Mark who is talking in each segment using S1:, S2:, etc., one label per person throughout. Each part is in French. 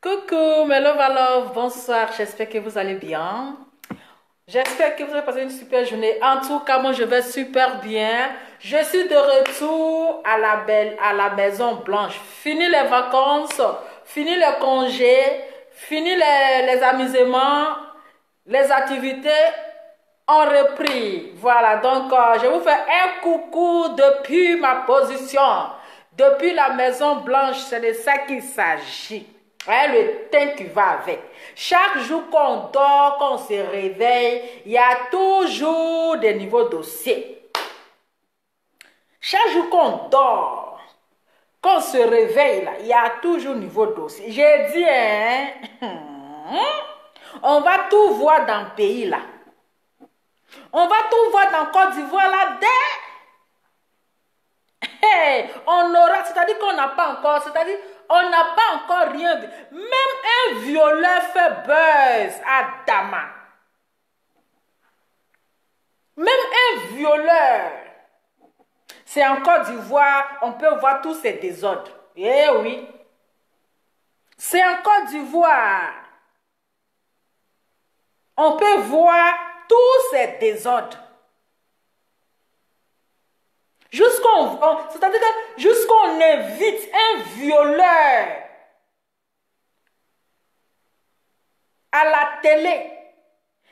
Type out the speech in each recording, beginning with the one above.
S1: Coucou, mes love à love, bonsoir, j'espère que vous allez bien. J'espère que vous avez passé une super journée. En tout cas, moi je vais super bien. Je suis de retour à la Maison Blanche. Fini les vacances, fini les congés, fini les amusements, les activités ont repris. Voilà, donc je vous fais un coucou depuis ma position. Depuis la Maison Blanche, c'est de ça qu'il s'agit. Le temps qui va avec. Chaque jour qu'on dort, qu'on se réveille, il y a toujours des niveaux dossiers. Chaque jour qu'on dort, qu'on se réveille, là, il y a toujours niveau dossier. J'ai dit, on va tout voir dans le pays là. On va tout voir dans Côte d'Ivoire là on aura, c'est-à-dire qu'on n'a pas encore, c'est-à-dire on n'a pas encore rien vu. Même un violeur fait buzz à Dama. Même un violeur. C'est en Côte d'Ivoire, on peut voir tous ces désordres. Eh oui. C'est en Côte d'Ivoire. On peut voir tous ces désordres. C'est-à-dire que jusqu'on invite un violeur à la télé,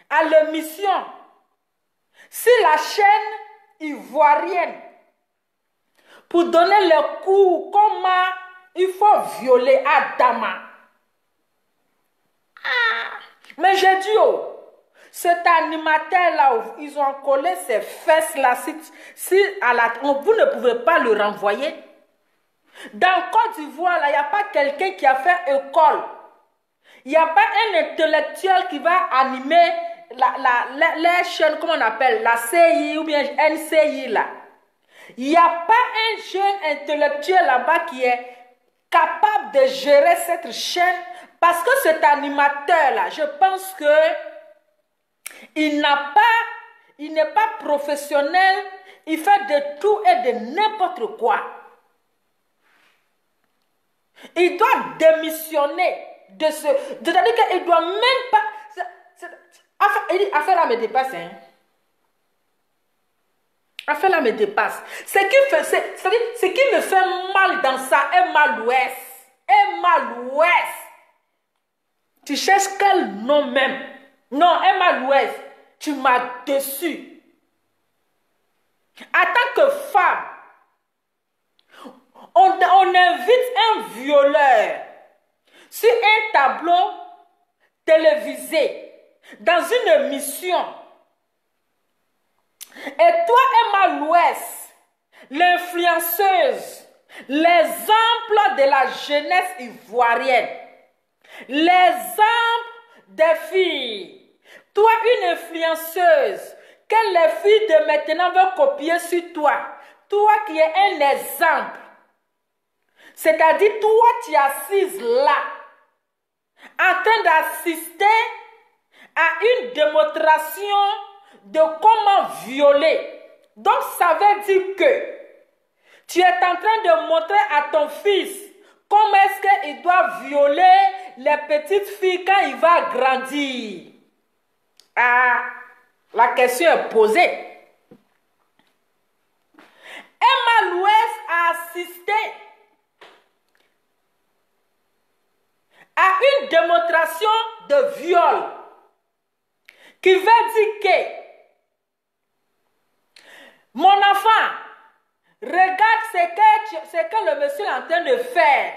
S1: à l'émission, si la chaîne ivoirienne, pour donner le cours, comment il faut violer Adama. Mais j'ai dit, cet animateur-là, ils ont collé ses fesses-là. Vous ne pouvez pas le renvoyer. Dans Côte d'Ivoire, il n'y a pas quelqu'un qui a fait école. Il n'y a pas un intellectuel qui va animer les chaînes, comment on appelle, la CI ou bien NCI là. Il n'y a pas un jeune intellectuel là-bas qui est capable de gérer cette chaîne parce que cet animateur-là, je pense que il n'est pas professionnel, il fait de tout et de n'importe quoi. Il doit démissionner de ce... C'est-à-dire qu'il ne doit même pas... Affaire là me dépasse, hein. Affaire là me dépasse. Ce qui me fait mal dans ça est mal-ouest. Tu cherches quel nom même? Non, un mal-ouest. Tu m'as déçu. En tant que femme, on invite un violeur sur un tableau télévisé, dans une émission. Et toi, Emma Louest, l'influenceuse, l'exemple de la jeunesse ivoirienne, l'exemple des filles, toi, une influenceuse, que les filles de maintenant veulent copier sur toi, toi qui es un exemple. C'est-à-dire, toi, tu es assise là, en train d'assister à une démonstration de comment violer. Donc, ça veut dire que tu es en train de montrer à ton fils comment est-ce qu'il doit violer les petites filles quand il va grandir. Ah, la question est posée. Emma Louest a assisté à une démonstration de viol qui veut dire que mon enfant, regarde ce que le monsieur est en train de faire.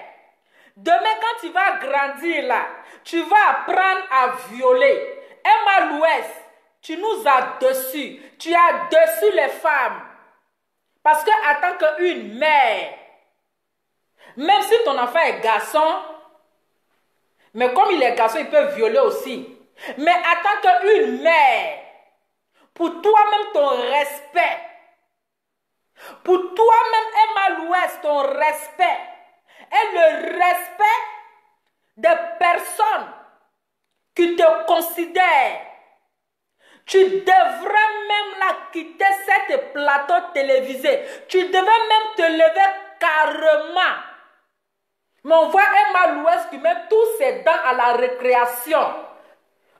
S1: Demain, quand tu vas grandir là, tu vas apprendre à violer. Emma Louest, tu nous as déçus. Tu as déçu les femmes. Parce que en tant qu'une mère, même si ton enfant est garçon, mais comme il est garçon, il peut violer aussi. Mais en tant qu'une mère, pour toi-même ton respect, pour toi-même Emma Louest, ton respect, et le respect des personnes qui te considèrent, Tu devrais même là quitter cette plateau télévisé. Tu devais même te lever carrément. Mais on voit Emma Louès qui met tous ses dents à la récréation.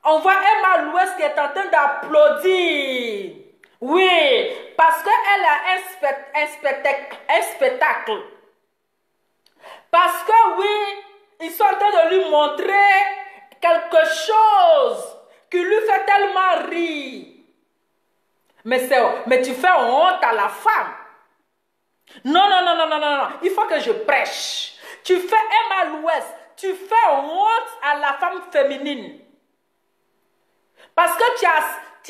S1: On voit Emma Louès qui est en train d'applaudir. Oui, parce qu'elle a un spectacle. Parce que oui, ils sont en train de lui montrer quelque chose qui lui fait tellement rire. Mais tu fais honte à la femme. Non, non, non, non, non, non, non. Il faut que je prêche. Tu fais Emma Louès. Tu fais honte à la femme féminine. Parce que tu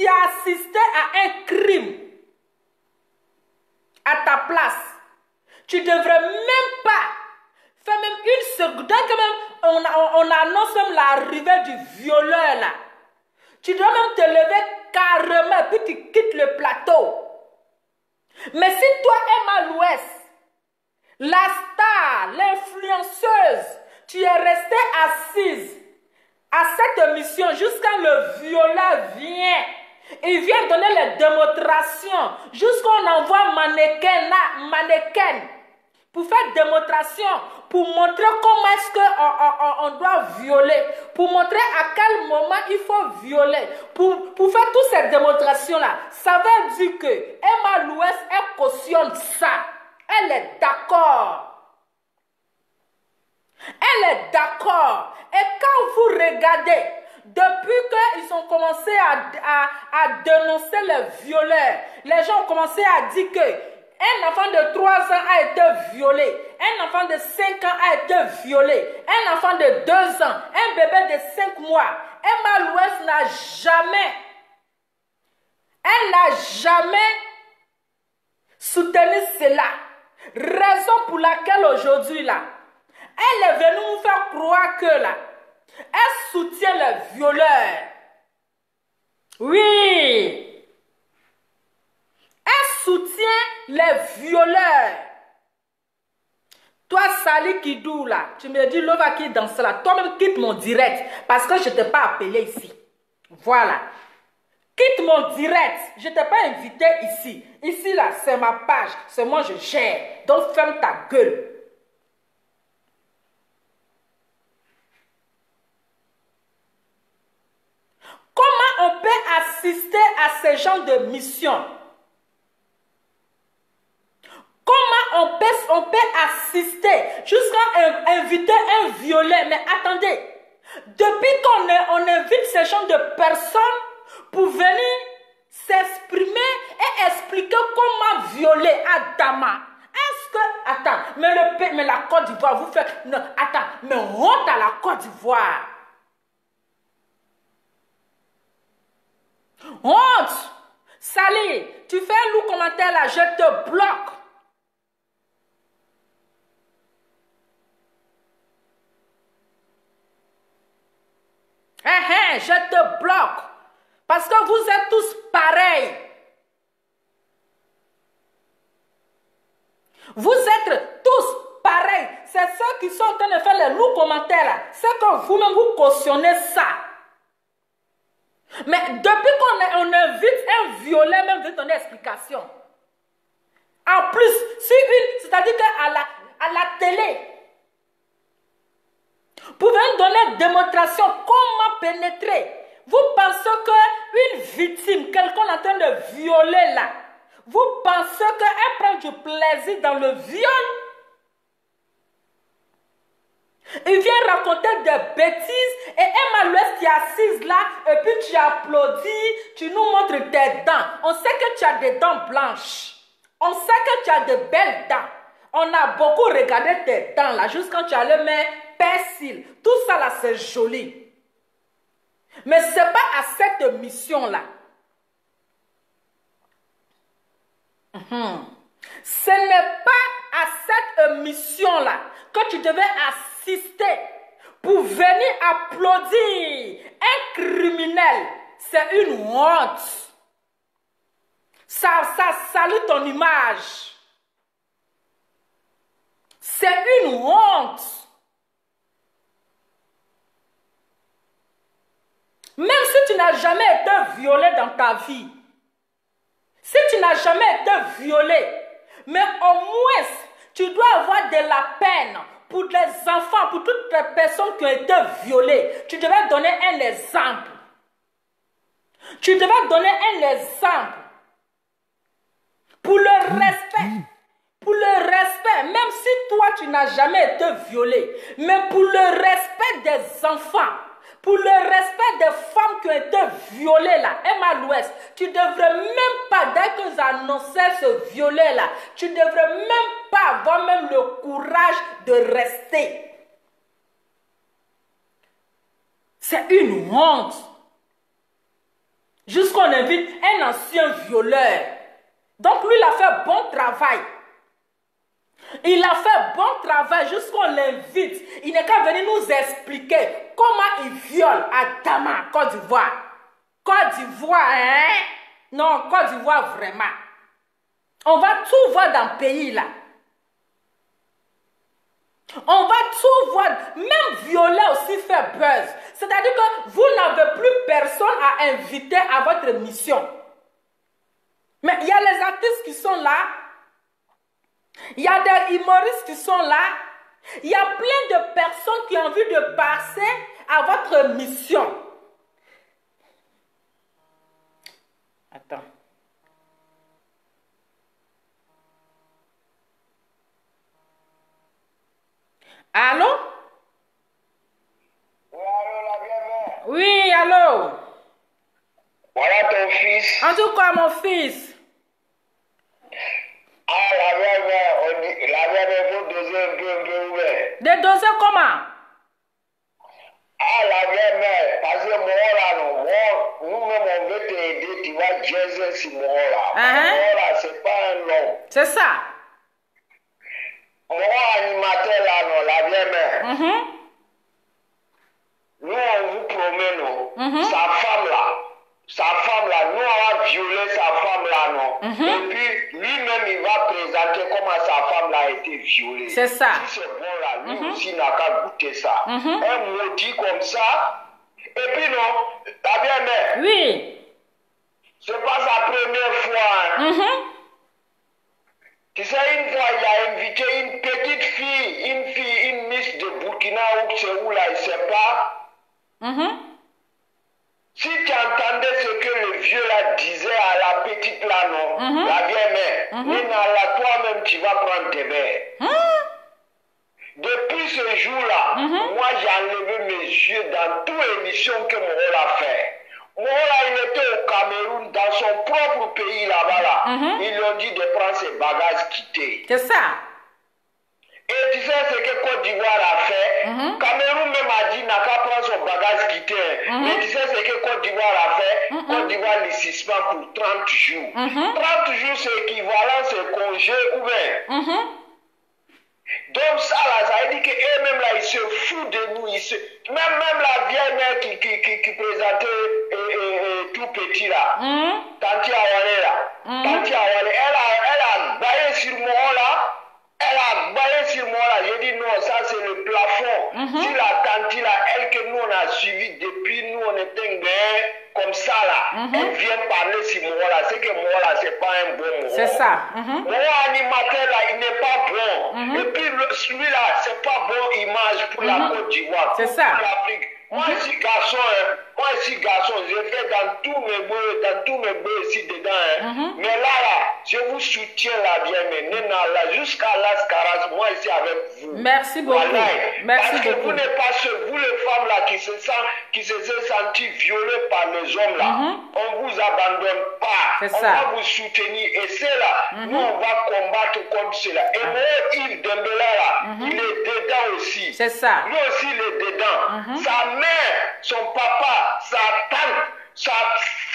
S1: as assisté à un crime à ta place. Tu ne devrais même pas faire même une seconde. Dès que même on annonce même l'arrivée du violeur là. Tu dois même te lever carrément puis tu quittes le plateau. Mais si toi, Emma Louès, la star, l'influenceuse, tu es restée assise à cette émission jusqu'à le violeur vient. Il vient donner les démonstrations jusqu'à on envoie mannequin pour faire démonstration, pour montrer comment est-ce qu'on doit violer, pour montrer à quel moment il faut violer, pour faire toutes ces démonstrations-là. Ça veut dire que Emma Louès, elle cautionne ça. Elle est d'accord. Elle est d'accord. Et quand vous regardez, depuis qu'ils ont commencé à dénoncer les violeurs, les gens ont commencé à dire que un enfant de 3 ans a été violé, un enfant de 5 ans a été violé, un enfant de 2 ans, un bébé de 5 mois. Emma Louès n'a jamais soutenu cela. Raison pour laquelle aujourd'hui là, elle est venue nous faire croire que là, elle soutient les violeurs. Oui. Elle soutient les violeurs. Toi, Sali Kidou, là, tu me dis, Lova qui danse là. Toi-même, quitte mon direct. Parce que je ne t'ai pas appelé ici. Voilà. Quitte mon direct. Je ne t'ai pas invité ici. Ici, là, c'est ma page. C'est moi, je gère. Donc, ferme ta gueule. Comment on peut assister à ce genre de mission? Comment on peut assister jusqu'à inviter un violet? Mais attendez, depuis qu'on invite ce genre de personnes pour venir s'exprimer et expliquer comment violer à Dama. Est-ce que, attends, mais la Côte d'Ivoire, vous faites, non, attends, mais honte à la Côte d'Ivoire. Honte. Sali, tu fais un lourd commentaire là, je te bloque. Je te bloque. Parce que vous êtes tous pareils. Vous êtes tous pareils. C'est ceux qui sont en train de faire les lourds commentaires là. C'est que vous-même vous cautionnez ça. Mais depuis qu'on invite un violet, même de donner explication. En plus, c'est-à-dire qu'à la télé, pour venir donner démonstration comment pénétrer. Vous pensez qu'une victime, quelqu'un en train de violer là, vous pensez qu'elle prend du plaisir dans le viol? Il vient raconter des bêtises et Emma Louès qui est assise là et puis tu applaudis, tu nous montres tes dents. On sait que tu as des dents blanches. On sait que tu as de belles dents. On a beaucoup regardé tes dents là, juste quand tu as le main persil. Tout ça là c'est joli. Mais ce n'est pas à cette mission-là. Ce n'est pas à cette mission-là que tu devais assister pour venir applaudir un criminel. C'est une honte. Ça salue ton image. C'est une honte. Même si tu n'as jamais été violé dans ta vie, si tu n'as jamais été violé, mais au moins, tu dois avoir de la peine pour les enfants, pour toutes les personnes qui ont été violées. Tu devais donner un exemple. Tu devais donner un exemple pour le respect. Pour le respect, même si toi tu n'as jamais été violé, mais pour le respect des enfants, pour le respect des femmes qui ont été violées là, Emma l'Ouest, tu ne devrais même pas, dès que vous annoncez ce violet là, tu ne devrais même pas avoir même le courage de rester. C'est une honte. Jusqu'on invite un ancien violeur. Donc lui, il a fait bon travail. Il a fait bon travail jusqu'on l'invite. Il n'est qu'à venir nous expliquer comment il viole à Dama, Côte d'Ivoire. Côte d'Ivoire, hein? Non, Côte d'Ivoire, vraiment. On va tout voir dans le pays, là. On va tout voir. Même violer aussi fait buzz. C'est-à-dire que vous n'avez plus personne à inviter à votre mission. Mais il y a les artistes qui sont là. Il y a des humoristes qui sont là. Il y a plein de personnes qui ont envie de passer à votre mission. Attends. Allô?
S2: Oui, allô, la bienvenue.
S1: Oui, allô?
S2: Voilà ton fils.
S1: En tout cas, mon fils.
S2: Ah, la bienvenue, vous dosez un peu ouvert.
S1: Des doses comment?
S2: Ah, la bienvenue, parce que moi là, non, nous-mêmes on veut t'aider, tu vas jazzer sur moi là. Moi là, c'est pas un long.
S1: C'est ça.
S2: Moi, animateur là, non, la bienvenue. Nous, on vous promet, non, sa femme là, nous, on va violer sa femme là, non. Et puis, lui-même, il va présenter comment sa femme là a été violée.
S1: C'est ça.
S2: Si c'est bon là, lui aussi n'a qu'à goûter ça. Un maudit comme ça. Et puis, non, t'as bien mère.
S1: Oui.
S2: C'est pas sa première fois. Hein. Tu sais, une fois, il a invité une petite fille, une miss de Burkina ou c'est où là, il sait pas. Si tu entendais ce que le vieux là disait à la petite là, non, la bien-mère, Nina là, toi-même tu vas prendre tes mères. Depuis ce jour-là, moi j'ai enlevé mes yeux dans toute émission que mon rôle a fait. Mon rôle il était au Cameroun, dans son propre pays là-bas là. Ils lui ont dit de prendre ses bagages, quitter.
S1: C'est ça.
S2: Et tu sais ce que Côte d'Ivoire a fait? Cameroun même a dit n'a qu'à prendre son bagage quitter. Mais tu sais ce que Côte d'Ivoire a fait? Côte d'Ivoire les suspend pour 30 jours. 30 jours c'est équivalent, c'est congé ouvert. Donc ça là, ça veut dire qu'eux-mêmes là, ils se foutent de nous. Même la vieille mère qui présentait tout petit là, Tanti Awale là, Tanti Awale, elle a baillé sur moi là. Elle a baillé sur moi là, j'ai dit non, ça c'est le plafond. Sur la tante là, elle que nous on a suivi depuis nous on était bien comme ça là. Elle vient parler sur moi là, c'est que moi là c'est pas un bon mot.
S1: C'est ça.
S2: Mon animateur là, il n'est pas bon. Et puis celui-là, c'est pas bon image pour la Côte d'Ivoire.
S1: C'est ça.
S2: Pour l'Afrique. Moi ici garçon, je fais dans tous mes bœufs ici dedans. Mais là, je vous soutiens là bien, mais là, jusqu'à Las Caras, moi ici avec vous.
S1: Merci beaucoup.
S2: Voilà.
S1: Merci
S2: Parce que
S1: beaucoup.
S2: vous n'êtes pas seuls, vous les femmes là qui se sont senties violées par les hommes là, on vous abandonne pas.
S1: C'est
S2: on
S1: ça.
S2: va vous soutenir et c'est là, nous on va combattre contre cela. Et moi, Yves Dembélé là, il est dedans aussi.
S1: C'est ça.
S2: Lui aussi il est dedans. Sa mère, son papa, sa tante, sa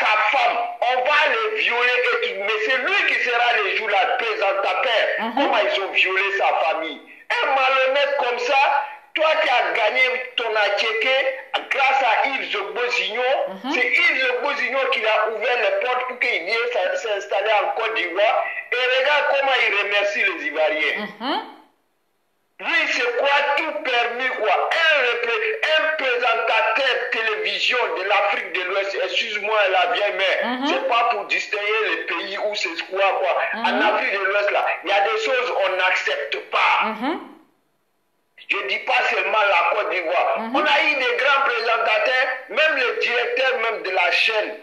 S2: femme, on va les violer et tout. Mais c'est lui qui sera le jour là, présentateur. Comment ils ont violé sa famille. Un malhonnête comme ça, toi qui as gagné ton Atchéké grâce à Yves Zogbo-Zignon, c'est Yves Zogbo-Zignon qui a ouvert les portes pour qu'il vienne s'installer en Côte d'Ivoire. Et regarde comment il remercie les Ivoiriens. Lui, c'est quoi tout permis, quoi. Un présentateur télévision de l'Afrique de l'Ouest, excuse-moi la vieille mère, c'est pas pour distinguer les pays où c'est quoi. En Afrique de l'Ouest, là, il y a des choses qu'on n'accepte pas. Je ne dis pas seulement la Côte d'Ivoire. On a eu des grands présentateurs, même le directeur même de la chaîne.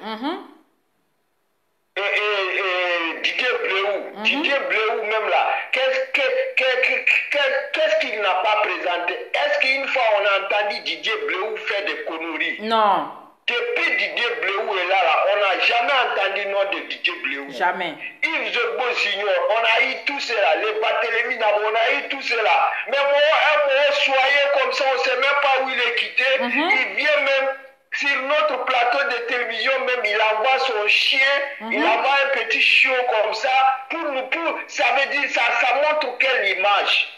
S2: Et Didier Bléou. Didier Bléou même là, qu'est-ce qu'il n'a pas présenté? Est-ce qu'une fois on a entendu Didier Bléou faire des conneries?
S1: Non.
S2: Depuis Didier Bléou est là, on n'a jamais entendu le nom de Didier Bléou.
S1: Jamais.
S2: Yves Zebo Signor, on a eu tout cela. Les Barthélémy Nabo, on a eu tout cela. Mais un moment soyez comme ça, on ne sait même pas où il est quitté. Il vient même sur notre plateau de télévision, même il envoie son chien, il envoie un petit chiot comme ça. Ça veut dire, ça montre quelle image.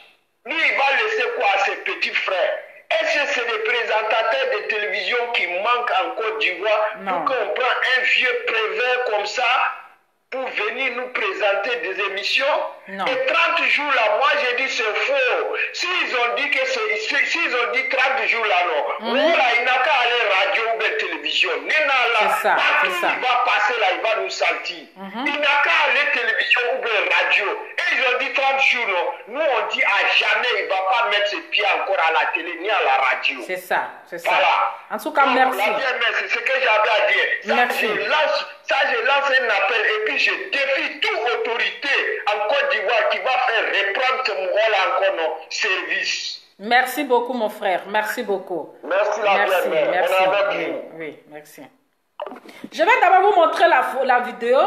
S2: Lui, il va laisser quoi à ses petits frères? Est-ce que c'est des présentateurs de télévision qui manquent en Côte d'Ivoire pour qu'on prenne un vieux prévert comme ça pour venir nous présenter des émissions?
S1: Non.
S2: Et 30 jours là, moi j'ai dit c'est faux. S'ils ont dit que s'ils ont dit 30 jours là, non. Voilà, il n'a qu'à aller radio ou bien télévision.
S1: C'est ça,
S2: partout
S1: c'est ça.
S2: il va passer là, il va nous sentir. Il n'a qu'à aller télévision ou bien radio. Et ils ont dit 30 jours, non. Nous on dit à jamais, il ne va pas mettre ses pieds encore à la télé ni à la radio.
S1: C'est ça, c'est ça.
S2: Voilà.
S1: En tout cas, merci.
S2: C'est ce que j'avais à dire.
S1: Merci.
S2: Je lance un appel et puis je défie toute autorité en Côte d'Ivoire qui va faire reprendre ce rôle encore nos services.
S1: Merci beaucoup, mon frère. Merci beaucoup.
S2: Merci la
S1: Merci,
S2: mère.
S1: merci.
S2: On est avec vous.
S1: Oui, merci. Je vais d'abord vous montrer la vidéo.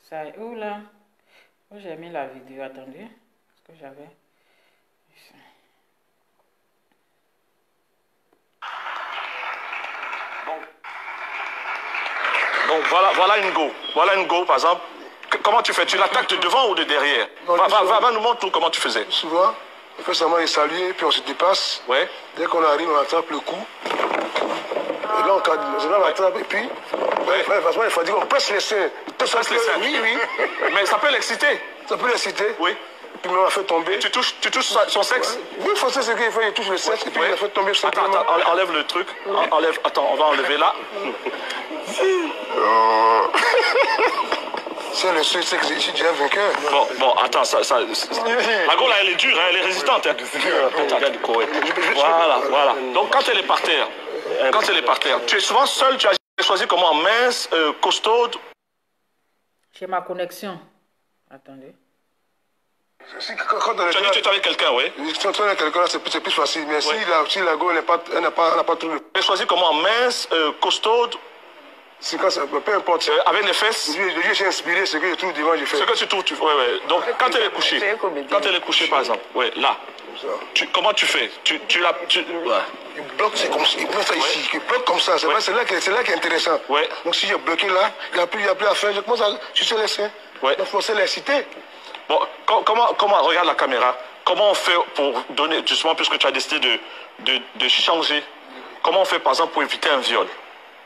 S1: Ça est où là? Où j'ai mis la vidéo? Attendez. Est-ce que j'avais...
S3: Donc voilà une go. Voilà une go, par exemple. Comment tu fais? Tu l'attaques de devant ou de derrière? Va nous montre comment tu faisais.
S4: Souvent, on fait seulement les saluer, puis on se dépasse.
S3: Ouais.
S4: Dès qu'on arrive, on attrape le coup. Et là, on attrape, et puis, franchement, il faut dire qu'on presse les seins.
S3: Presse les seins.
S4: Oui.
S3: Mais ça peut l'exciter.
S4: Ça peut l'exciter.
S3: Oui.
S4: Puis on l'a fait tomber.
S3: Tu touches son sexe?
S4: Oui, il faut ce qu'il fait, il touche le sexe, et puis il a fait tomber simplement.
S3: Attends, enlève le truc. Attends, on va enlever là.
S4: C'est le seul sexe, je suis déjà vainqueur.
S3: Bon, attends, la go là, elle est dure, hein, elle est résistante. Hein. Voilà. Donc quand elle est par terre, tu es souvent seul, tu as choisi comment? Mince, costaude?
S1: J'ai ma connexion. Attendez.
S4: Quand
S3: Tu as dit que tu étais avec quelqu'un, oui?
S4: Quand on est quelqu'un, c'est plus facile. Mais si la go n'a pas trop de...
S3: Tu as choisi comment? Mince, costaude?
S4: C'est quand ça, peu importe.
S3: Avec les fesses?
S4: Je suis inspiré, ce que je trouve devant, je fais.
S3: Ce que tu trouves, ouais. Donc, quand elle est couchée, par exemple, ouais, là, comment tu fais?
S4: Il bloque, c'est comme ça, il bloque ça ici, il bloque comme ça, c'est là qui est intéressant.
S3: Ouais.
S4: Donc, si j'ai bloqué là, il n'y a plus à faire, je commence à sucer les seins.
S3: Ouais.
S4: Donc, il faut l'inciter.
S3: Bon, comment, regarde la caméra, comment on fait pour donner, justement, puisque tu as décidé de changer, comment on fait, par exemple, pour éviter un viol?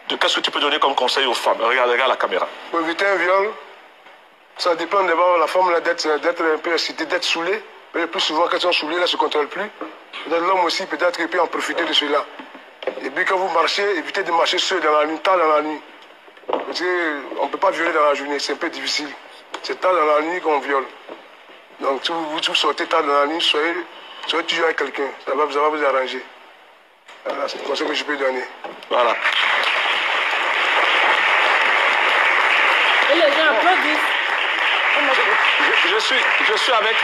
S3: Qu'est-ce que tu peux donner comme conseil aux femmes? Regarde la caméra.
S4: Pour éviter un viol, ça dépend d'abord de la femme d'être un peu excitée, d'être saoulée. Mais le plus souvent, quand elles sont saoulées, elles ne se contrôlent plus. L'homme aussi, peut-être qu'il peut en profiter de cela. Et puis quand vous marchez, évitez de marcher seul dans la nuit, tard dans la nuit. Parce qu'on ne peut pas violer dans la journée, c'est un peu difficile. C'est tard dans la nuit qu'on viole. Donc si vous sortez tard dans la nuit, soyez toujours avec quelqu'un. Ça va vous arranger. Voilà, c'est le conseil que je peux donner.
S3: Voilà.
S1: Et les gens applaudissent.
S3: Je suis avec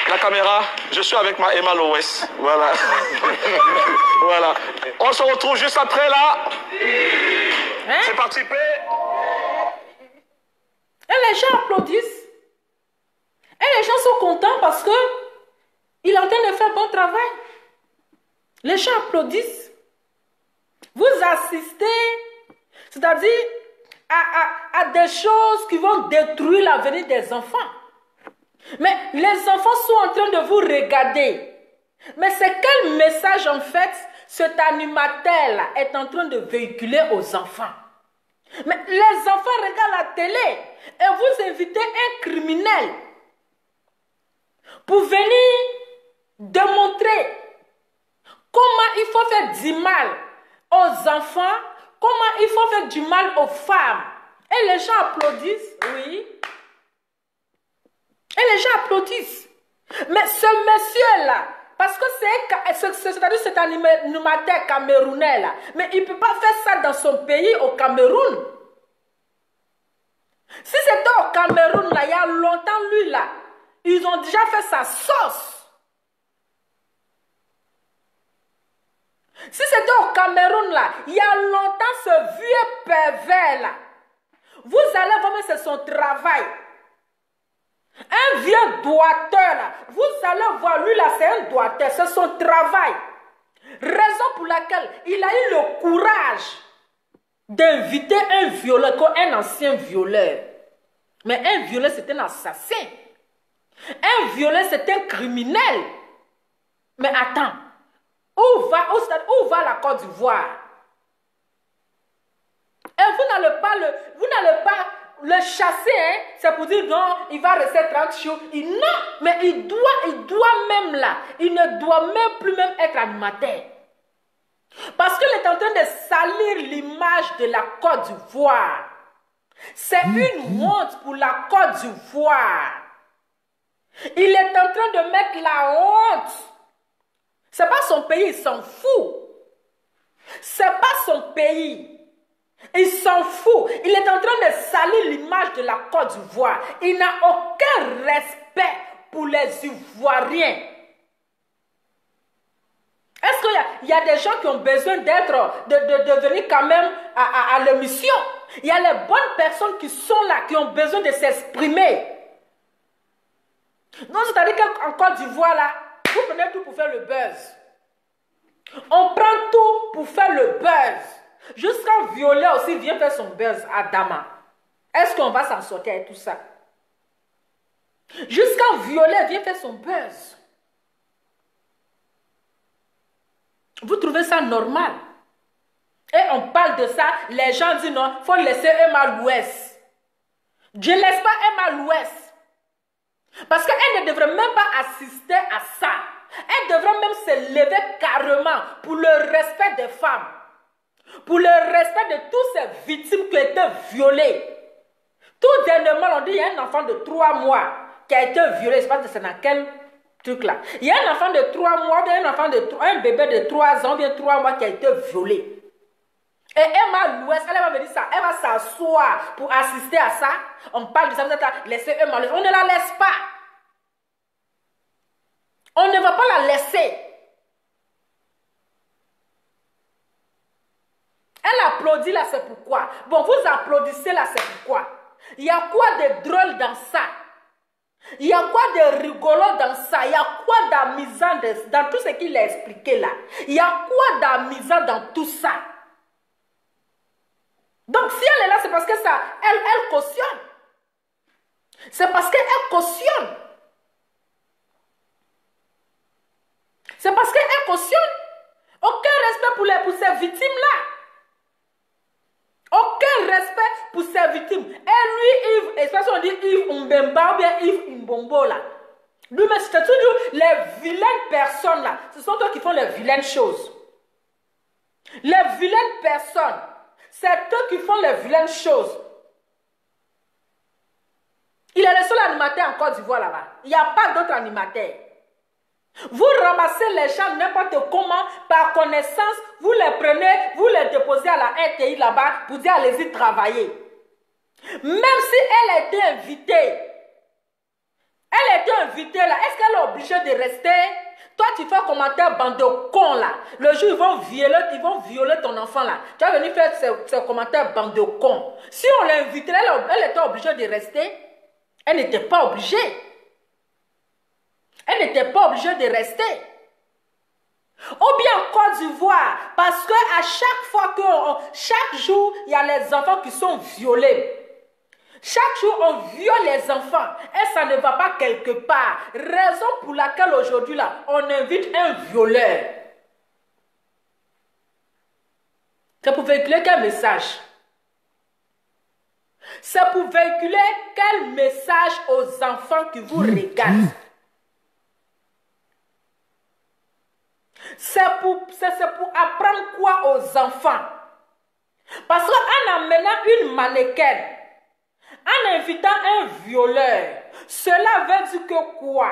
S3: la caméra, je suis avec ma Emma Loès. Voilà. Voilà. On se retrouve juste après là.
S1: Hein?
S3: C'est parti.
S1: Et les gens applaudissent. Et les gens sont contents parce que il est en train de faire un bon travail. Les gens applaudissent. Vous assistez, c'est-à-dire à des choses qui vont détruire l'avenir des enfants. Mais les enfants sont en train de vous regarder. Mais c'est quel message en fait cet animateur-là est en train de véhiculer aux enfants. Mais les enfants regardent la télé et vous invitez un criminel pour venir démontrer comment il faut faire du mal aux enfants, comment il faut faire du mal aux femmes. Et les gens applaudissent, oui. Et les gens applaudissent. Mais ce monsieur-là, parce que c'est-à-dire cet animateur camerounais là, mais il ne peut pas faire ça dans son pays, au Cameroun. Si c'était au Cameroun là, il y a longtemps, lui là, ils ont déjà fait sa sauce. Si c'était au Cameroun là, il y a longtemps, ce vieux pervers là, vous allez voir, mais c'est son travail. Un vieux doigteur là, vous allez voir, lui là, c'est un doigteur, c'est son travail. Raison pour laquelle il a eu le courage d'inviter un violeur, un ancien violeur. Mais un violeur, c'est un assassin. Un violeur, c'est un criminel. Mais attends, où va la Côte d'Ivoire? Et vous n'allez pas le chasser, hein? C'est pour dire non, il va rester 30 jours. Non, mais il doit même là, il ne doit même plus même être animateur. Parce qu'il est en train de salir l'image de la Côte d'Ivoire. C'est une honte pour la Côte d'Ivoire. Il est en train de mettre la honte. C'est pas son pays, il s'en fout. C'est pas son pays. Il s'en fout. Il est en train de salir l'image de la Côte d'Ivoire. Il n'a aucun respect pour les Ivoiriens. Est-ce qu'il y a des gens qui ont besoin de venir quand même à l'émission? Il y a les bonnes personnes qui sont là, qui ont besoin de s'exprimer. Non, c'est-à-dire qu'en Côte d'Ivoire, là, vous prenez tout pour faire le buzz. On prend tout pour faire le buzz. Jusqu'à violer aussi vient faire son buzz à Dama. Est-ce qu'on va s'en sortir avec tout ça? Jusqu'à violer vient faire son buzz. Vous trouvez ça normal? Et on parle de ça, les gens disent non, il faut laisser Emma Louès. Je ne laisse pas Emma Louès. Parce qu'elle ne devrait même pas assister à ça. Elle devrait même se lever carrément pour le respect des femmes. Pour le respect de toutes ces victimes qui ont été violées. Tout dernièrement, on dit qu'il y a un enfant de 3 mois qui a été violé. Je ne sais pas si c'est dans quel truc là. Il y a un enfant de 3 mois, un bébé de 3 ans, bien 3 mois qui a été violé. Et Emma Louès, elle va me dire ça. Elle va s'asseoir pour assister à ça. On parle de ça, vous êtes là, laissez Emma Louès. On ne la laisse pas. On ne va pas la laisser. Elle applaudit là, c'est pourquoi. Bon, vous applaudissez là, c'est pourquoi. Il y a quoi de drôle dans ça? Il y a quoi de rigolo dans ça? Il y a quoi d'amusant dans tout ce qu'il a expliqué là? Il y a quoi d'amusant dans tout ça? Donc si elle est là, c'est parce que ça, elle cautionne. C'est parce qu'elle cautionne. C'est parce qu'elle cautionne. Aucun respect pour ces victimes-là. Aucun respect pour ces victimes. Et lui, Yves, especially on dit Yves Mbemba ou bien Yves Mbombo là. Lui, mais c'est toujours les vilaines personnes là. Ce sont eux qui font les vilaines choses. Les vilaines personnes. C'est eux qui font les vilaines choses. Il est le seul animateur en Côte d'Ivoire là-bas. Il n'y a pas d'autres animateurs. Vous ramassez les gens n'importe comment, par connaissance, vous les prenez, vous les déposez à la RTI là-bas pour dire allez-y travailler. Même si elle a été invitée, là, est-ce qu'elle est obligée de rester? Toi, tu fais un commentaire bande de cons là. Le jour, ils vont violer ton enfant là. Tu vas venir faire ce commentaire bande de cons. Si on l'a invitée, elle était obligée de rester. Elle n'était pas obligée. Elle n'était pas obligée de rester. Ou bien en Côte d'Ivoire, parce qu'à chaque fois chaque jour, il y a les enfants qui sont violés. Chaque jour, on viole les enfants et ça ne va pas quelque part. Raison pour laquelle aujourd'hui, là, on invite un violeur. C'est pour véhiculer quel message? C'est pour véhiculer quel message aux enfants qui vous regardent? C'est pour apprendre quoi aux enfants? Parce qu'en amenant une mannequin, en invitant un violeur, cela veut dire que quoi?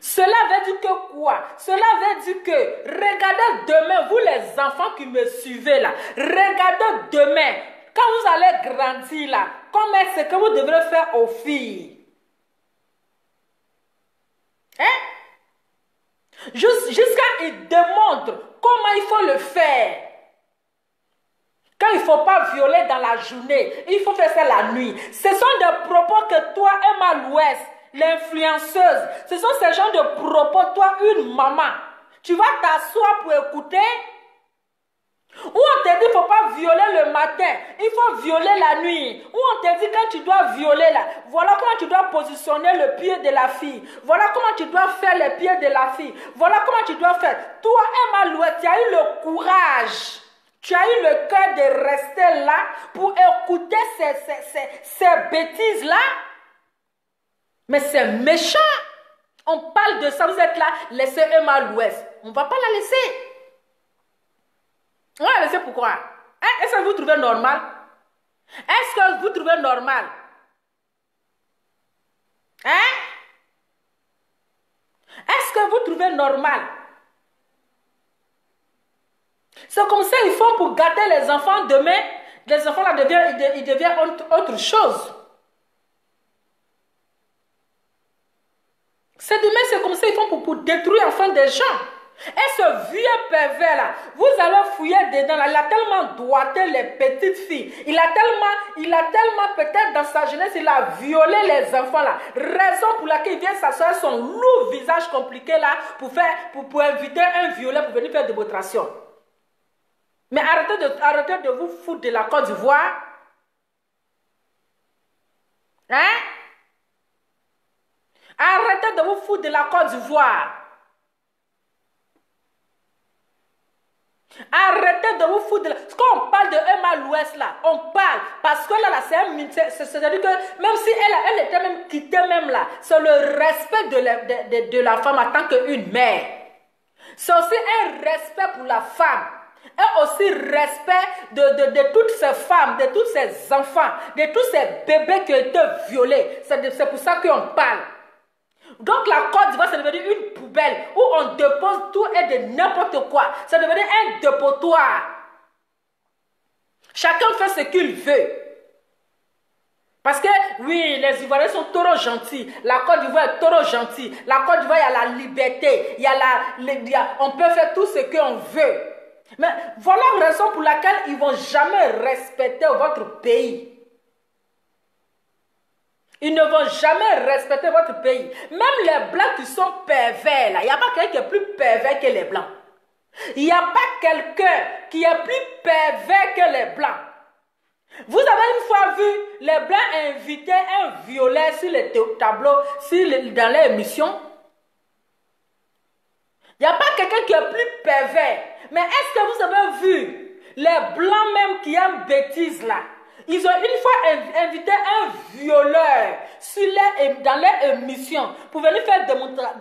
S1: Cela veut dire que quoi? Cela veut dire que, regardez demain, vous les enfants qui me suivez là, regardez demain, quand vous allez grandir là, comment est-ce que vous devrez faire aux filles? Hein? Jusqu'à ils démontrent comment il faut le faire. Quand il ne faut pas violer dans la journée, il faut faire ça la nuit. Ce sont des propos que toi, Emma Louest, l'influenceuse, ce sont ces genres de propos, toi, une maman, tu vas t'asseoir pour écouter. Ou on te dit qu'il ne faut pas violer le matin, il faut violer la nuit. Ou on te dit quand tu dois violer là, voilà comment tu dois positionner le pied de la fille. Voilà comment tu dois faire les pieds de la fille. Voilà comment tu dois faire. Toi, Emma Louet, tu as eu le courage, tu as eu le cœur de rester là pour écouter ces bêtises-là. Mais c'est méchant. On parle de ça, vous êtes là, laissez Emma Louet. On ne va pas la laisser. Ouais, c'est pourquoi. Hein? Est-ce que vous trouvez normal? Est-ce que vous trouvez normal? Hein? Est-ce que vous trouvez normal? C'est comme ça qu'ils font pour gâter les enfants demain. Les enfants là deviennent autre chose. C'est demain, c'est comme ça qu'ils font pour détruire enfin des gens. Et ce vieux pervers là, vous allez fouiller dedans là, il a tellement doigté les petites filles, il a tellement peut-être dans sa jeunesse, il a violé les enfants là, raison pour laquelle il vient s'asseoir son lourd visage compliqué là, pour inviter un violeur pour venir faire démonstration. Mais arrêtez de vous foutre de la Côte d'Ivoire. Hein? Arrêtez de vous foutre de la Côte d'Ivoire. Arrêtez de vous foutre de la... Quand on parle de Emma Louest là, on parle parce que là c'est-à-dire que même si elle était même quittée même là, c'est le respect de la femme en tant qu'une mère. C'est aussi un respect pour la femme. Et aussi respect de toutes ces femmes, de tous ces enfants, de tous ces bébés qui ont été violés. C'est pour ça qu'on parle. Donc la Côte d'Ivoire, c'est devenu une poubelle où on dépose tout et de n'importe quoi. C'est devenu un dépotoir. Chacun fait ce qu'il veut. Parce que, oui, les Ivoiriens sont trop gentils. La Côte d'Ivoire est trop gentille. La Côte d'Ivoire, il y a la liberté. On peut faire tout ce qu'on veut. Mais voilà la raison pour laquelle ils ne vont jamais respecter votre pays. Ils ne vont jamais respecter votre pays. Même les blancs qui sont pervers, là, il n'y a pas quelqu'un qui est plus pervers que les blancs. Il n'y a pas quelqu'un qui est plus pervers que les blancs. Vous avez une fois vu les blancs inviter un violeur sur les tableaux, dans les émissions? Il n'y a pas quelqu'un qui est plus pervers. Mais est-ce que vous avez vu les blancs même qui aiment bêtises là? Ils ont une fois invité un violeur dans leur émission pour venir faire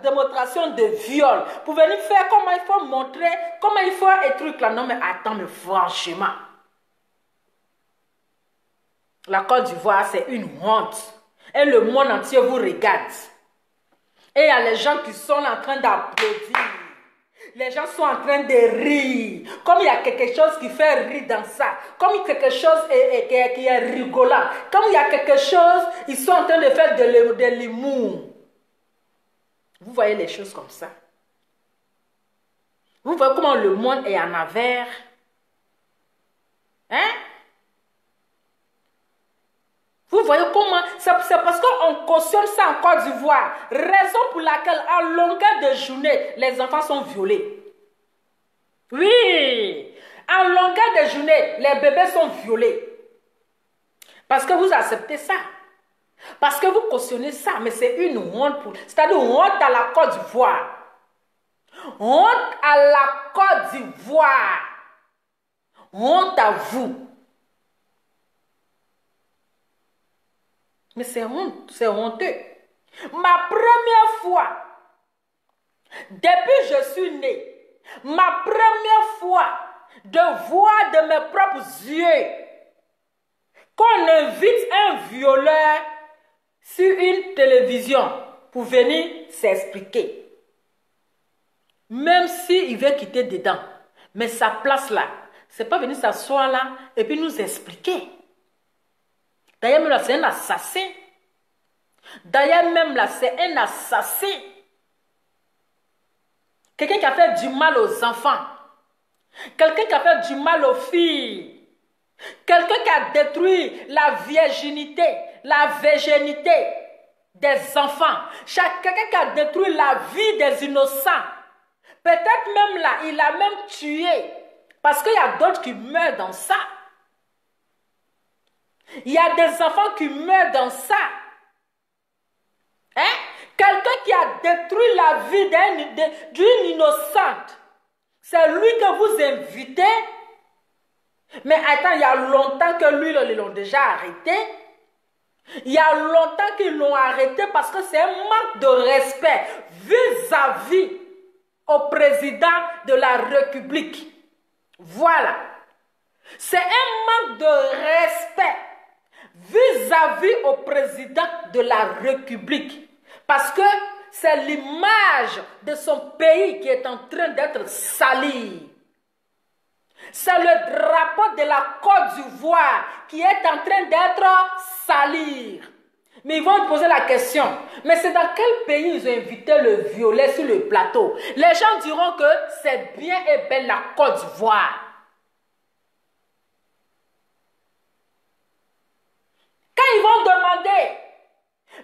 S1: démonstration de viol, pour venir faire comment il faut montrer, comment il faut et trucs là. Non mais attends, mais franchement, la Côte d'Ivoire c'est une honte. Et le monde entier vous regarde. Et il y a les gens qui sont en train d'applaudir. Les gens sont en train de rire. Comme il y a quelque chose qui fait rire dans ça. Comme quelque chose qui est rigolant. Comme il y a quelque chose, ils sont en train de faire de l'humour. Vous voyez les choses comme ça. Vous voyez comment le monde est en envers. Hein? Vous voyez comment, c'est parce qu'on cautionne ça en Côte d'Ivoire. Raison pour laquelle, à longueur de journée, les enfants sont violés. Oui, à longueur de journée, les bébés sont violés. Parce que vous acceptez ça. Parce que vous cautionnez ça. Mais c'est une honte. C'est-à-dire honte à la Côte d'Ivoire. Honte à la Côte d'Ivoire. Honte à vous. Mais c'est honte, c'est honteux. Ma première fois, depuis que je suis née, ma première fois de voir de mes propres yeux qu'on invite un violeur sur une télévision pour venir s'expliquer. Même s'il veut quitter dedans, mais sa place là, c'est pas venir s'asseoir là et puis nous expliquer. D'ailleurs, même là, c'est un assassin. D'ailleurs, même là, c'est un assassin. Quelqu'un qui a fait du mal aux enfants. Quelqu'un qui a fait du mal aux filles. Quelqu'un qui a détruit la virginité, la virginité des enfants. Quelqu'un qui a détruit la vie des innocents. Peut-être même là, il a même tué. Parce qu'il y a d'autres qui meurent dans ça. Il y a des enfants qui meurent dans ça. Hein? Quelqu'un qui a détruit la vie d'une innocente. C'est lui que vous invitez. Mais attends, il y a longtemps que lui, ils l'ont déjà arrêté. Il y a longtemps qu'ils l'ont arrêté parce que c'est un manque de respect vis-à-vis au président de la République. Voilà. C'est un manque de respect vis-à-vis au président de la République. Parce que c'est l'image de son pays qui est en train d'être salie. C'est le drapeau de la Côte d'Ivoire qui est en train d'être sali. Mais ils vont poser la question, mais c'est dans quel pays ils ont invité le violet sur le plateau? Les gens diront que c'est bien et belle la Côte d'Ivoire. Quand ils vont demander,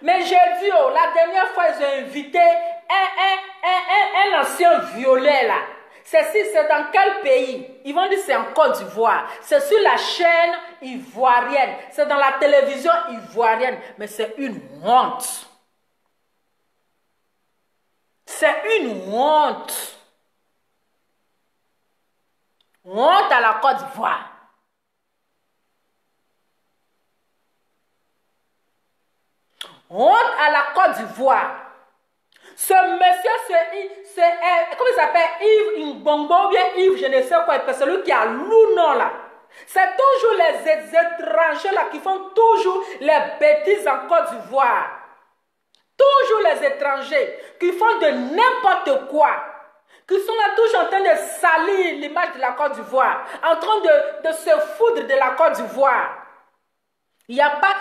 S1: mais j'ai dit, oh, la dernière fois ils ont invité un ancien violet là. C'est dans quel pays? Ils vont dire c'est en Côte d'Ivoire. C'est sur la chaîne ivoirienne. C'est dans la télévision ivoirienne. Mais c'est une honte. C'est une honte. Honte à la Côte d'Ivoire. Honte à la Côte d'Ivoire. Ce monsieur, comment il s'appelle? Yves Ngbongo, ou bien Yves, je ne sais quoi, c'est celui qui a l'ounon là. C'est toujours les étrangers là qui font toujours les bêtises en Côte d'Ivoire. Toujours les étrangers qui font de n'importe quoi. Qui sont là toujours en train de salir l'image de la Côte d'Ivoire. En train de se foutre de la Côte d'Ivoire. Il n'y a pas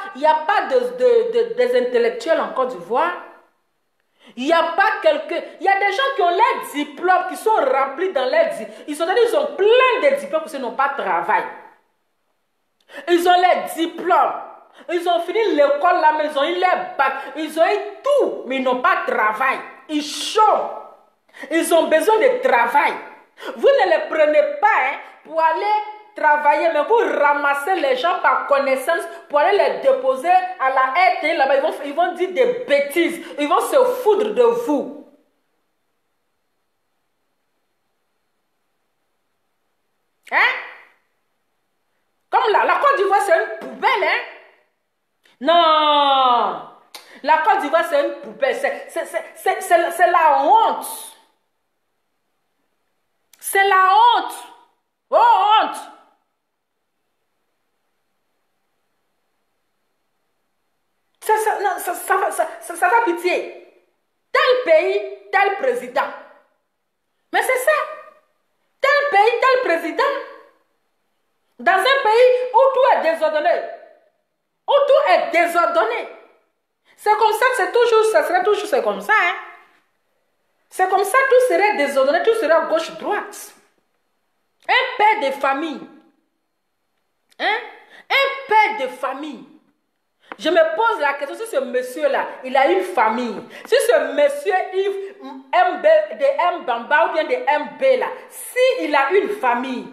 S1: des intellectuels en Côte d'Ivoire. Il n'y a pas quelqu'un. Il y a des gens qui ont les diplômes, qui sont remplis dans les diplômes. Ils ont plein de diplômes parce qu'ils n'ont pas de travail. Ils ont les diplômes. Ils ont fini l'école là, mais ils ont eu les bacs. Ils ont eu tout, mais ils n'ont pas de travail. Ils chôment. Ils ont besoin de travail. Vous ne les prenez pas pour aller travailler, mais vous ramassez les gens par connaissance pour aller les déposer à la RT. Là-bas, ils vont dire des bêtises. Ils vont se foutre de vous. Hein? Comme là, la Côte d'Ivoire, c'est une poubelle, hein? Non! La Côte d'Ivoire, c'est une poubelle. C'est la honte. C'est la honte. Oh, honte! Ça va pitié. Tel pays, tel président. Mais c'est ça. Tel pays, tel président. Dans un pays où tout est désordonné. Où tout est désordonné. C'est comme ça que ça serait toujours comme ça. Hein? C'est comme ça que tout serait désordonné, tout serait gauche-droite. Un père de famille. Hein? Un père de famille. Je me pose la question, si ce monsieur-là, il a une famille, si ce monsieur Yves de Mbamba ou bien de MB là, s'il a une famille,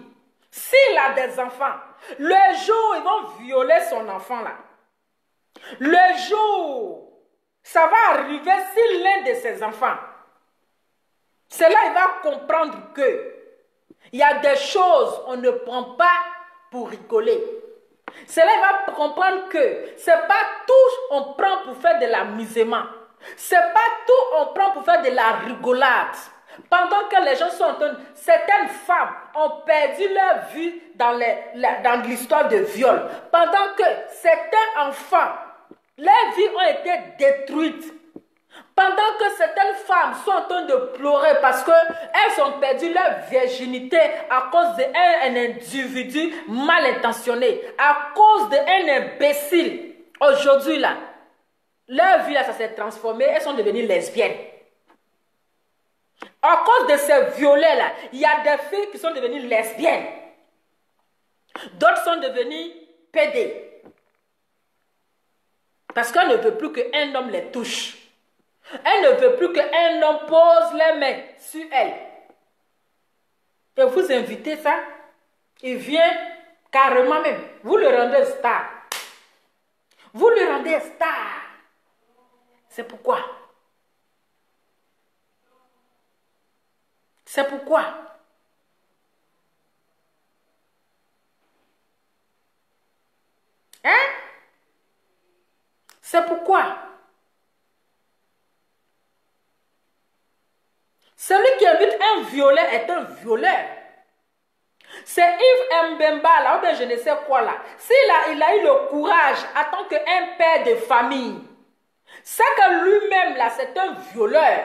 S1: s'il a des enfants, le jour où ils vont violer son enfant là, le jour, ça va arriver si l'un de ses enfants, c'est là il va comprendre que Il y a des choses, on ne prend pas pour rigoler. Cela va comprendre que ce n'est pas tout on prend pour faire de l'amusement. Ce n'est pas tout on prend pour faire de la rigolade. Pendant que les gens sont en train... Certaines femmes ont perdu leur vie dans l'histoire de viol. Pendant que certains enfants, leurs vies ont été détruites. Pendant que certaines femmes sont en train de pleurer parce qu'elles ont perdu leur virginité à cause d'un individu mal intentionné, à cause d'un imbécile. Aujourd'hui, là, leur vie, là, ça s'est transformé, elles sont devenues lesbiennes. À cause de ces violets-là, il y a des filles qui sont devenues lesbiennes. D'autres sont devenues pédés. Parce qu'elles ne veulent plus qu'un homme les touche. Elle ne veut plus qu'un homme pose les mains sur elle. Et vous invitez ça, il vient carrément même. Vous le rendez star. Vous le rendez star. C'est pourquoi. C'est pourquoi. Hein? C'est pourquoi. Celui qui invite un violeur est un violeur. C'est Yves Mbemba, là, ou bien je ne sais quoi là. Il a eu le courage, en tant qu'un père de famille, c'est que lui-même là, c'est un violeur.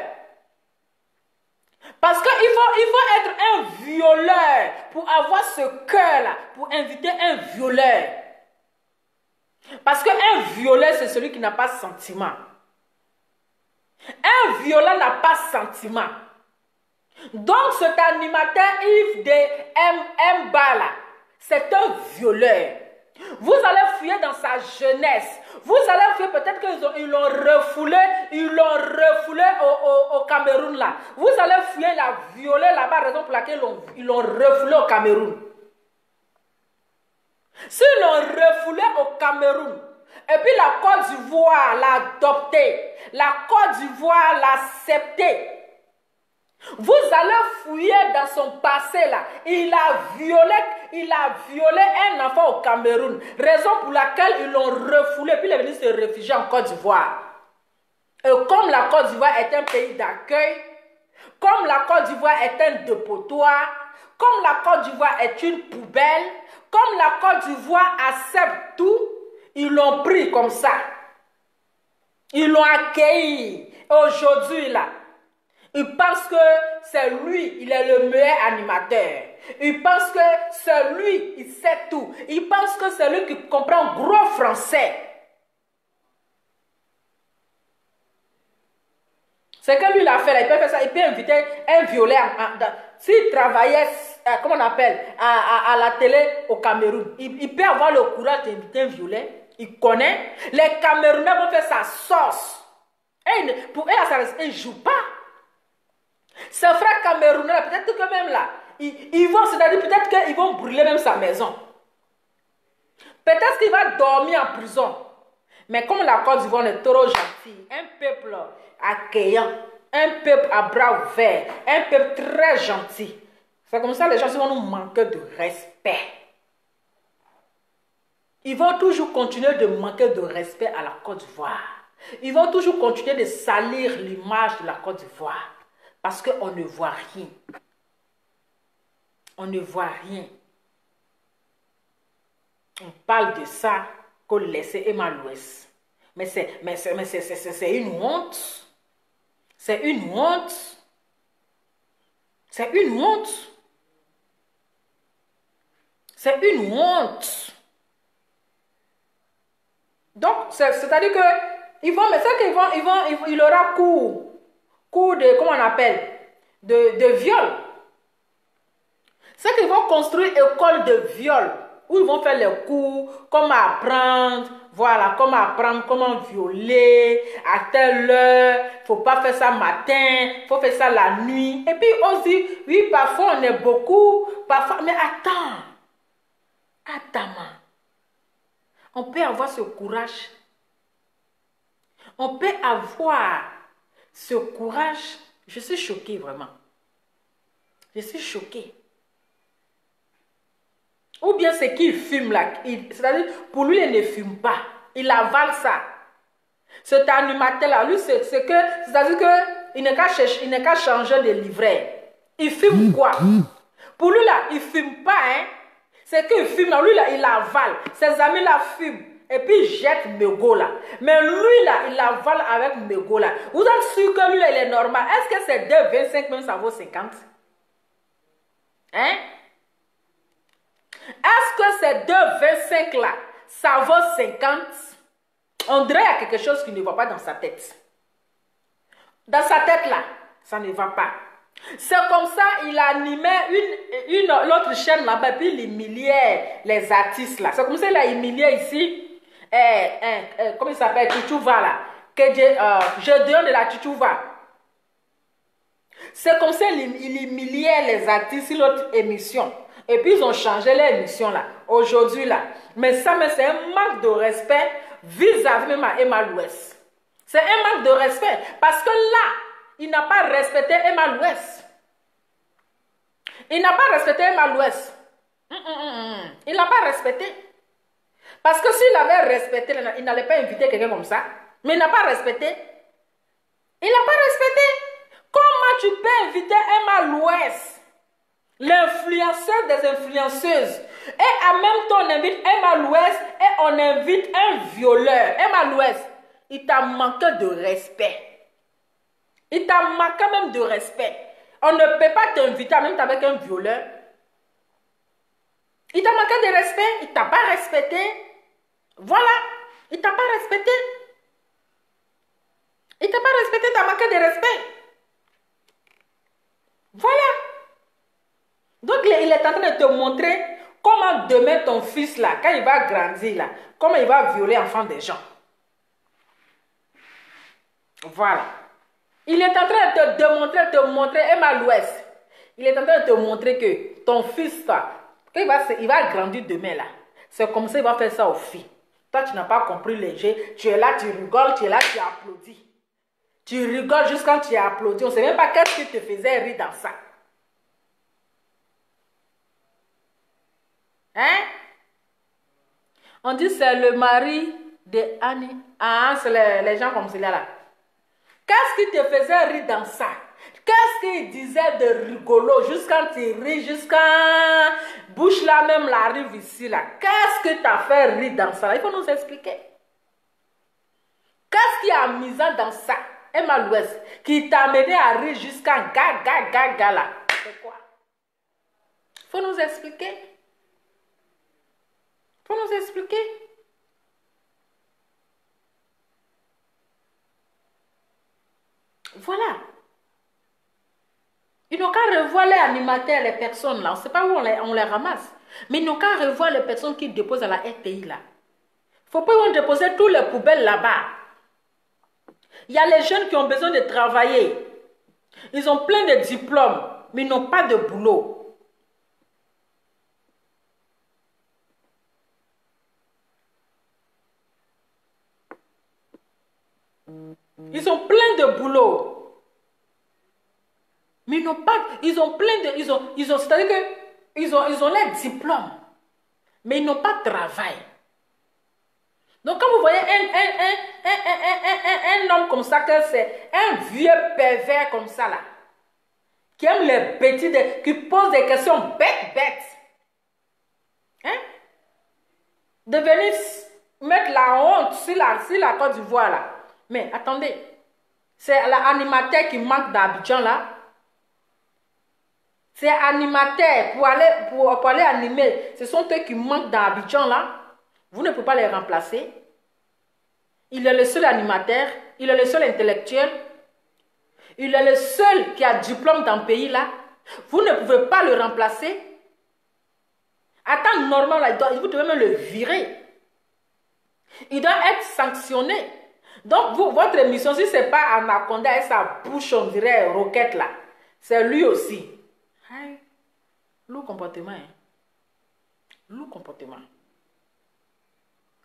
S1: Parce qu'il faut être un violeur pour avoir ce cœur-là, pour inviter un violeur. Parce qu'un violeur, c'est celui qui n'a pas de sentiment. Un violeur n'a pas de sentiment. Donc cet animateur Yves de Mbala, c'est un violeur. Vous allez fouiller dans sa jeunesse. Vous allez fouiller, peut-être qu'ils l'ont refoulé au Cameroun là. Vous allez fouiller, la violé là-bas, raison pour laquelle ils l'ont refoulé au Cameroun. S'ils l'ont refoulé au Cameroun, et puis la Côte d'Ivoire l'a adopté, la Côte d'Ivoire l'a accepté, vous allez fouiller dans son passé là. Il a violé un enfant au Cameroun. Raison pour laquelle ils l'ont refoulé. Puis il est venu se réfugier en Côte d'Ivoire. Et comme la Côte d'Ivoire est un pays d'accueil, comme la Côte d'Ivoire est un dépotoir, comme la Côte d'Ivoire est une poubelle, comme la Côte d'Ivoire accepte tout, ils l'ont pris comme ça. Ils l'ont accueilli. Aujourd'hui là, il pense que c'est lui, il est le meilleur animateur. Il pense que c'est lui, il sait tout. Il pense que c'est lui qui comprend gros français. C'est que lui, il a fait là, il peut faire ça, il peut inviter un violeur. S'il travaillait, comment on appelle, à la télé au Cameroun, il peut avoir le courage d'inviter un violeur. Il connaît. Les Camerounais vont faire sa sauce. Et pour eux, ça ne joue pas. Ses frères camerounais, peut-être que même là, ils vont, c'est-à-dire peut-être qu'ils vont brûler même sa maison. Peut-être qu'il va dormir en prison. Mais comme la Côte d'Ivoire est trop gentille, un peuple accueillant, un peuple à bras ouverts, un peuple très gentil, c'est comme ça que les gens vont nous manquer de respect. Ils vont toujours continuer de manquer de respect à la Côte d'Ivoire. Ils vont toujours continuer de salir l'image de la Côte d'Ivoire. Parce qu'on ne voit rien. On ne voit rien. On parle de ça qu'on laisse Emma l'Ouest. Mais c'est une honte. C'est une honte. C'est une honte. C'est une honte. Donc, c'est-à-dire que mais c'est qu'il aura cours de, comment on appelle, de viol. C'est qu'ils vont construire une école de viol, où ils vont faire les cours, comment apprendre, voilà, comment apprendre, comment violer, à telle heure, il ne faut pas faire ça matin, il faut faire ça la nuit. Et puis aussi, oui, parfois on est beaucoup, parfois, mais attends, on peut avoir ce courage. On peut avoir ce courage. Je suis choquée vraiment. Je suis choquée. Ou bien c'est qu'il fume là. C'est-à-dire, pour lui, il ne fume pas. Il avale ça. Cet animateur-là, lui, c'est-à-dire qu'il n'a qu'à changer de livret. Il fume quoi? Pour lui, là, il ne fume pas, hein. C'est qu'il fume, là, lui, là, il avale. Ses amis, là, fument. Et puis, il jette mégot, là. Mais lui, là, il avale avec mégot, là. Vous êtes sûr que lui, là, il est normal? Est-ce que c'est 2,25 même, ça vaut 50? Hein? Est-ce que ces 2,25 là, ça vaut 50? On dirait qu'il y a quelque chose qui ne va pas dans sa tête. Dans sa tête là, ça ne va pas. C'est comme ça, il animait l'autre chaîne là-bas, puis il humiliait les artistes là. C'est comme ça, il a humilié ici, comment il s'appelle, Tchouva là. Je donne de la Tchouva. C'est comme ça, il humiliait les artistes sur l'autre émission. Et puis, ils ont changé l'émission là, aujourd'hui là. Mais ça, c'est un manque de respect vis-à-vis même à Emma Louès. C'est un manque de respect. Parce que là, il n'a pas respecté Emma Louès. Il n'a pas respecté Emma Louès. Il n'a pas respecté. Parce que s'il avait respecté, il n'allait pas inviter quelqu'un comme ça. Mais il n'a pas respecté. Il n'a pas respecté. Comment tu peux inviter Emma Louès, l'influenceur des influenceuses, et en même temps on invite Emma Louès et on invite un violeur? Emma Louès, il t'a manqué de respect. Il t'a manqué même de respect. On ne peut pas t'inviter même avec un violeur. Il t'a manqué de respect. Il t'a pas respecté. Voilà. Il t'a pas respecté. Il t'a pas respecté, il t'a manqué de respect. Voilà. Donc, il est en train de te montrer comment demain ton fils, là, quand il va grandir, là, comment il va violer l'enfant des gens. Voilà. Il est en train de te montrer, Emma Louès, il est en train de te montrer que ton fils, là, quand il va grandir demain, là, c'est comme ça qu'il va faire ça aux filles. Toi, tu n'as pas compris les jeux. Tu es là, tu rigoles, tu es là, tu applaudis. Tu rigoles jusqu'à quand tu applaudis. On ne sait même pas qu'est-ce qui te faisait rire dans ça. Hein? On dit c'est le mari de Annie. Ah, c'est les gens comme cela là. Qu'est-ce qui te faisait rire dans ça? Qu'est-ce qu'il disait de rigolo jusqu'à tu ris, jusqu'à bouche là même la rive ici là? Qu'est-ce que tu as fait rire dans ça? Il faut nous expliquer. Qu'est-ce qui a mis dans ça? Emma Louès, qui t'a amené à rire jusqu'à ga là. C'est quoi? Il faut nous expliquer. Il faut nous expliquer. Voilà. Ils n'ont qu'à revoir les animateurs, les personnes là. On ne sait pas où on les ramasse. Mais ils n'ont qu'à revoir les personnes qui déposent à la RTI là. Il ne faut pas qu'on dépose tous les poubelles là-bas. Il y a les jeunes qui ont besoin de travailler. Ils ont plein de diplômes, mais ils n'ont pas de boulot. Ils ont plein de boulot. Mais ils n'ont pas, ils ont plein de, c'est-à-dire que ils ont les diplômes, mais ils n'ont pas de travail. Donc quand vous voyez un homme comme ça, que c'est un vieux pervers comme ça là, qui aime les petits, qui pose des questions bêtes, hein, de venir mettre la honte sur la Côte d'Ivoire là. Mais attendez, c'est l'animateur qui manque d'Abidjan là. C'est animateur pour aller animer. Ce sont eux qui manquent d'Abidjan là. Vous ne pouvez pas les remplacer. Il est le seul animateur. Il est le seul intellectuel. Il est le seul qui a diplôme dans le pays là. Vous ne pouvez pas le remplacer. À temps normal, là, vous devez même le virer. Il doit être sanctionné. Donc, votre émission, si ce n'est pas Anaconda et sa bouche, on dirait roquette là, c'est lui aussi. Hey. Lourd comportement. Hein? Lourd comportement.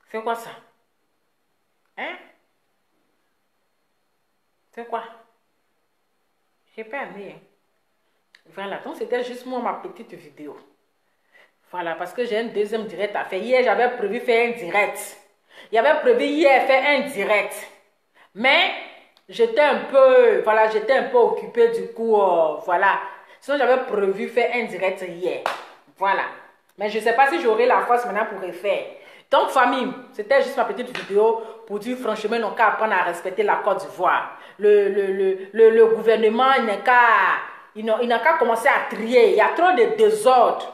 S1: C'est quoi ça? Hein? C'est quoi? J'ai pas aimé. Hein? Voilà, donc c'était juste moi ma petite vidéo. Voilà, parce que j'ai un deuxième direct à faire. Hier, j'avais prévu faire un direct. J'avais prévu hier faire un direct. Mais j'étais un peu, voilà, j'étais un peu occupée du coup, voilà. Sinon, j'avais prévu faire un direct hier. Voilà. Mais je ne sais pas si j'aurai la force maintenant pour refaire. Donc, famille, c'était juste ma petite vidéo pour dire franchement, ils n'ont qu'à apprendre à respecter la Côte d'Ivoire. Le gouvernement, il n'a qu'à commencer à trier. Il y a trop de désordre.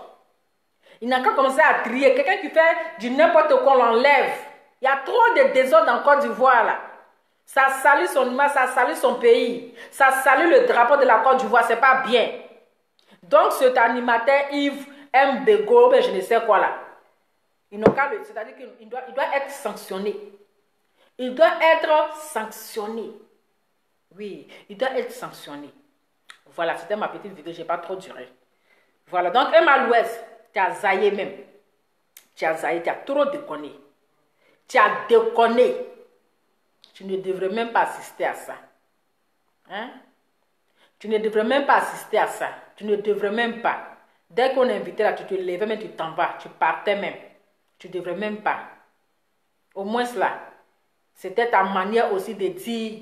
S1: Il n'a qu'à commencer à trier. Quelqu'un qui fait du n'importe quoi, on l'enlève. Il y a trop de désordre en Côte d'Ivoire là. Ça salue son image, ça salue son pays. Ça salue le drapeau de la Côte d'Ivoire, c'est pas bien. Donc cet animateur Yves Mbego, je ne sais quoi là. C'est-à-dire qu'il doit être sanctionné. Il doit être sanctionné. Oui, il doit être sanctionné. Voilà, c'était ma petite vidéo, je n'ai pas trop duré. Voilà, donc Emma Louest, tu as zaillé même. Tu as zaillé, tu as trop déconné. Tu as déconné. Tu ne devrais même pas assister à ça. Hein? Tu ne devrais même pas assister à ça. Tu ne devrais même pas. Dès qu'on est invité là, tu te lèves, mais tu t'en vas. Tu partais même. Tu ne devrais même pas. Au moins cela. C'était ta manière aussi de dire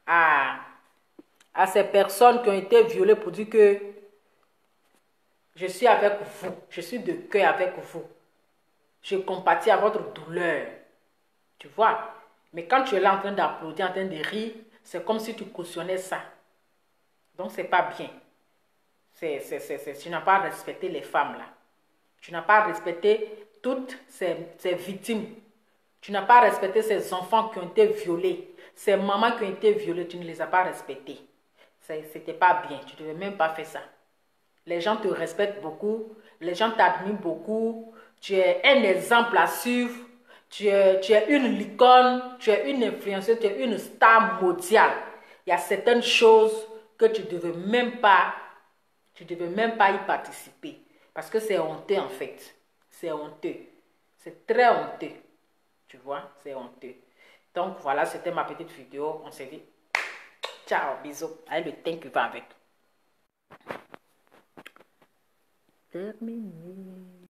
S1: à ces personnes qui ont été violées pour dire que je suis avec vous. Je suis de cœur avec vous. Je compatis à votre douleur. Tu vois? Mais quand tu es là en train d'applaudir, en train de rire, c'est comme si tu cautionnais ça. Donc, c'est pas bien. Tu n'as pas respecté les femmes là. Tu n'as pas respecté toutes ces victimes. Tu n'as pas respecté ces enfants qui ont été violés. Ces mamans qui ont été violées, tu ne les as pas respectées. C'était pas bien. Tu ne devais même pas faire ça. Les gens te respectent beaucoup. Les gens t'admirent beaucoup. Tu es un exemple à suivre. Tu es une licorne. Tu es une influenceuse. Tu es une star mondiale. Il y a certaines choses que tu ne devais même pas y participer. Parce que c'est honteux en fait. C'est honteux. C'est très honteux. Tu vois, c'est honteux. Donc voilà, c'était ma petite vidéo. On se dit ciao, bisous. Avec le thème qui va avec. Terminé.